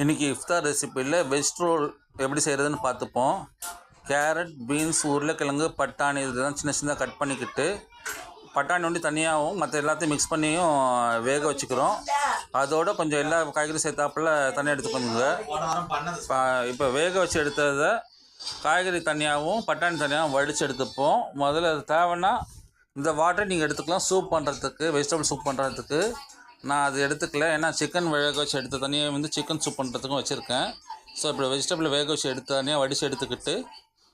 இன்றைக்கி இஃப்தார் ரெசிப்பியில் veg role எப்படி செய்கிறதுன்னு பார்த்துப்போம். கேரட், பீன்ஸ், உருளைக்கிழங்கு, பட்டாணி இதெல்லாம் சின்ன சின்னதாக கட் பண்ணிக்கிட்டு பட்டாணி ஒண்டி தனியாகவும் மற்ற எல்லாத்தையும் மிக்ஸ் பண்ணியும் வேக வச்சுக்கிறோம். அதோட கொஞ்சம் எல்லா காய்கறி சேர்த்தாப்புல தனியாக எடுத்துக்கோங்க. இப்போ வேக வச்சு எடுத்ததை காய்கறி தனியாகவும் பட்டாணி தனியாகவும் வடித்து எடுத்துப்போம். முதல்ல அது தேவைன்னா இந்த வாட்டரை நீங்கள் எடுத்துக்கலாம். சூப் பண்ணுறதுக்கு, வெஜிடபிள் சூப் பண்ணுறதுக்கு நான் அது எடுத்துக்கல. ஏன்னா சிக்கன் வேக வச்சு எடுத்த தனியாக வந்து சிக்கன் சூப் பண்ணுறதுக்கும் வச்சுருக்கேன். ஸோ இப்படி வெஜிடபிள் வேக வச்சு எடுத்த தனியாக வடித்து எடுத்துக்கிட்டு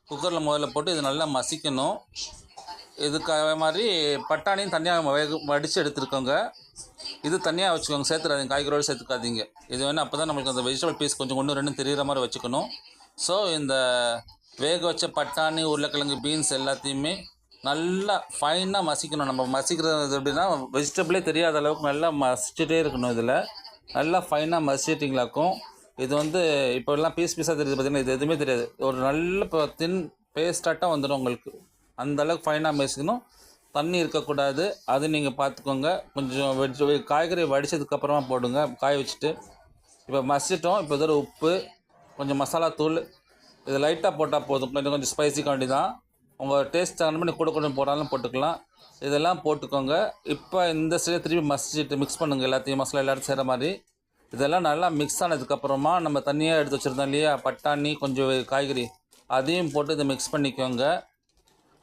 குக்கரில் முதல்ல போட்டு இது நல்லா மசிக்கணும். இதுக்காக மாதிரி பட்டாணியும் தனியாக வடித்து எடுத்துருக்கோங்க. இது தனியாக வச்சுக்கோங்க, சேர்த்துறாதீங்க, காய்கறியோடு சேர்த்துக்காதீங்க. இது வேணால் அப்போ தான் நம்மளுக்கு அந்த வெஜிடபிள் பீஸ் கொஞ்சம் ஒன்று ரெண்டும் தெரிகிற மாதிரி வச்சுக்கணும். ஸோ இந்த வேக வச்ச பட்டாணி, உருளைக்கிழங்கு, பீன்ஸ் எல்லாத்தையுமே நல்லா ஃபைனாக மசிக்கணும். நம்ம மசிக்கிறது எப்படின்னா வெஜிடபிளே தெரியாத அளவுக்கு நல்லா மசிச்சுட்டே இருக்கணும். இதில் நல்லா ஃபைனாக மசிச்சிட்டிங்களாக்கும் இது வந்து இப்போ எல்லாம் பீஸ் பீஸாக தெரியுது பார்த்திங்கன்னா, இது எதுவுமே தெரியாது. ஒரு நல்ல தின் பேஸ்டாட்டாக வந்துடும் உங்களுக்கு. அந்தளவுக்கு ஃபைனாக மசிக்கணும். தண்ணி இருக்கக்கூடாது, அது நீங்கள் பார்த்துக்கோங்க. கொஞ்சம் காய்கறி வடித்ததுக்கப்புறமா போடுங்க, காய வச்சுட்டு. இப்போ மசிச்சிட்டோம். இப்போ இதோட உப்பு, கொஞ்சம் மசாலா தூள் இது லைட்டாக போட்டால் போதும். கொஞ்சம் ஸ்பைசிக்காண்டி தான். உங்கள் டேஸ்ட் தகுந்த மாதிரி கூட கொஞ்சம் போடாலும் போட்டுக்கலாம். இதெல்லாம் போட்டுக்கோங்க. இப்போ இந்த சைடு திருப்பி மசிச்சுட்டு மிக்ஸ் பண்ணுங்கள். எல்லாத்தையும் மசாலா எல்லாரும் செய்கிற மாதிரி இதெல்லாம் நல்லா மிக்ஸ் ஆனதுக்கப்புறமா நம்ம தனியாக எடுத்து வச்சுருந்தோம் இல்லையா, பட்டாணி, கொஞ்சம் காய்கறி, அதையும் போட்டு இதை மிக்ஸ் பண்ணிக்கோங்க.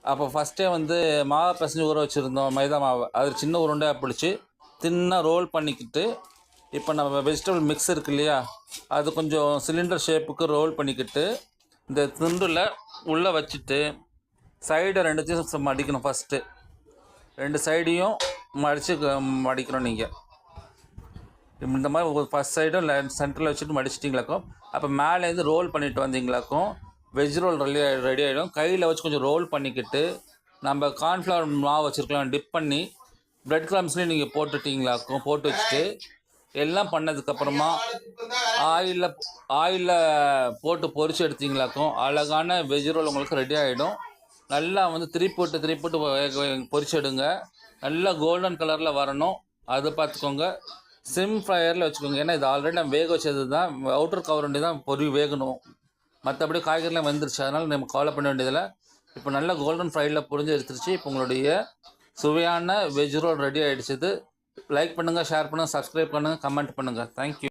அப்போ ஃபஸ்ட்டே வந்து மாவை பிசைஞ்சு ஊற வச்சுருந்தோம், மைதா மாவை, அது சின்ன உருண்டையாக பிடிச்சி தின்னாக ரோல் பண்ணிக்கிட்டு இப்போ நம்ம வெஜிடபிள் மிக்ஸ் இருக்கு இல்லையா, அது கொஞ்சம் சிலிண்டர் ஷேப்புக்கு ரோல் பண்ணிக்கிட்டு இந்த துண்டில் உள்ளே வச்சுட்டு சைடை ரெண்டுத்தையும் மடிக்கணும். ஃபஸ்ட்டு 2 சைடையும் மடிக்கணும். நீங்கள் இந்த மாதிரி ஃபஸ்ட் சைடும் சென்டரில் வச்சுட்டு மடிச்சிட்டிங்களாக்கும் அப்போ மேலேருந்து ரோல் பண்ணிவிட்டு வந்தீங்களாக்கும் வெஜ் ரோல் ரெடி ஆகிடும். கையில் வச்சு கொஞ்சம் ரோல் பண்ணிக்கிட்டு நம்ம கார்ன்ஃப்ளவர் மாவு வச்சுருக்கலாம், டிப் பண்ணி ப்ரெட் க்ரம்ஸ்லேயும் நீங்கள் போட்டுட்டிங்களாக்கும் போட்டு வச்சுட்டு எல்லாம் பண்ணதுக்கப்புறமா ஆயிலில் போட்டு பொரிச்சு எடுத்தீங்களாக்கும் அழகான வெஜ் ரோல் உங்களுக்கு ரெடி ஆகிடும். நல்லா வந்து திருப்பி போட்டு பொரிச்சு எடுங்க. நல்லா கோல்டன் கலரில் வரணும், அதை பார்த்துக்கோங்க. சிம் ஃப்ரையரில் வச்சுக்கோங்க. ஏன்னா இது ஆல்ரெடி நம்ம வேக வச்சது தான், அவுட்டர் கவர் வேண்டி தான் வேகணும். மற்றபடி காய்கறிலாம் வந்துருச்சு, அதனால் நம்ம கவலை பண்ண வேண்டியதில்லை. இப்போ நல்லா கோல்டன் ஃப்ரையில் பொரிஞ்சு எடுத்துருச்சு. இப்போ உங்களுடைய சுவையான வெஜ் ரோல் ரெடி ஆகிடுச்சு. லைக் பண்ணுங்கள், ஷேர் பண்ணுங்கள், சப்ஸ்கிரைப் பண்ணுங்கள், கமெண்ட் பண்ணுங்கள். தேங்க்யூ.